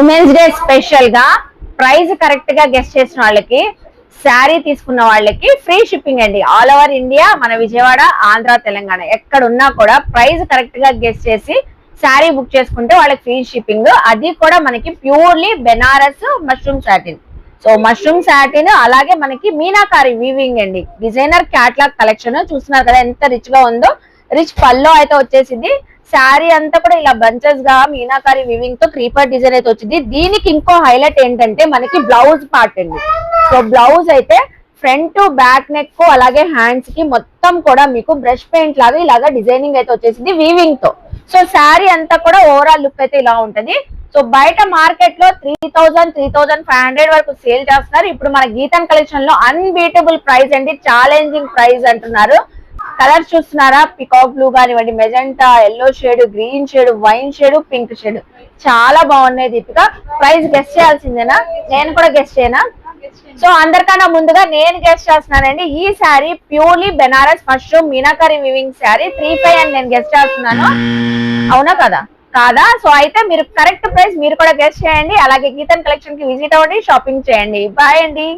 Women's day special గా price correct గా guest చేసిన వాళ్ళకి శారీ తీసుకున్న వాళ్ళకి ఫ్రీ షిప్పింగ్ అండి. ఆల్ ఓవర్ ఇండియా, మన విజయవాడ, ఆంధ్ర, తెలంగాణ ఎక్కడ ఉన్నా కూడా ప్రైస్ కరెక్ట్ గా గెస్ట్ చేసి శారీ బుక్ చేసుకుంటే వాళ్ళకి ఫ్రీ షిప్పింగ్. అది కూడా మనకి purely Banaras mushroom satin. So mushroom satin అలాగే మనకి మీనాకారి వీవింగ్ అండి. డిజైనర్ క్యాట్లాగ్ కలెక్షన్ చూస్తున్నారు కదా ఎంత రిచ్ గా ఉందో. రిచ్ పల్లో అయితే వచ్చేసింది. శారీ అంతా కూడా ఇలా బంచెస్ గా మీనాకారి వీవింగ్ తో క్రీపర్ డిజైన్ అయితే వచ్చింది. దీనికి ఇంకో హైలైట్ ఏంటంటే మనకి బ్లౌజ్ పార్ట్ అండి. సో బ్లౌజ్ అయితే ఫ్రంట్ బ్యాక్ నెక్ అలాగే హ్యాండ్స్ కి మొత్తం కూడా మీకు బ్రష్ పెయింట్ లాగా ఇలాగా డిజైనింగ్ అయితే వచ్చేసింది వీవింగ్ తో. సో శారీ అంతా కూడా ఓవరాల్ లుక్ అయితే ఇలా ఉంటది. సో బయట మార్కెట్ లో 3000, 3500 వరకు సేల్ చేస్తున్నారు. ఇప్పుడు మన గీతం కలెక్షన్ లో అన్బీటబుల్ ప్రైస్ అండి, ఛాలెంజింగ్ ప్రైస్ అంటున్నారు. కలర్స్ చూస్తున్నారా, పికాక్ బ్లూ కానివ్వండి, magenta, yellow shade, green shade, wine shade, pink shade చాలా బాగున్నాయి. దీపిక ప్రైస్ గెస్ట్ చేయాల్సిందేనా? నేను కూడా గెస్ట్ చేయనా? సో అందరికన్నా ముందుగా నేను గెస్ట్ చేస్తున్నానండి. ఈ saree purely Banaras mushroom meenakari weaving saree 35 అని నేను గెస్ట్ చేస్తున్నాను. అవునా కదా? కాదా? సో అయితే మీరు కరెక్ట్ ప్రైస్ మీరు కూడా గెస్ట్ చేయండి. అలాగే గీతం కలెక్షన్ కి విజిట్ అవ్వండి, షాపింగ్ చేయండి. బాయ్ అండి.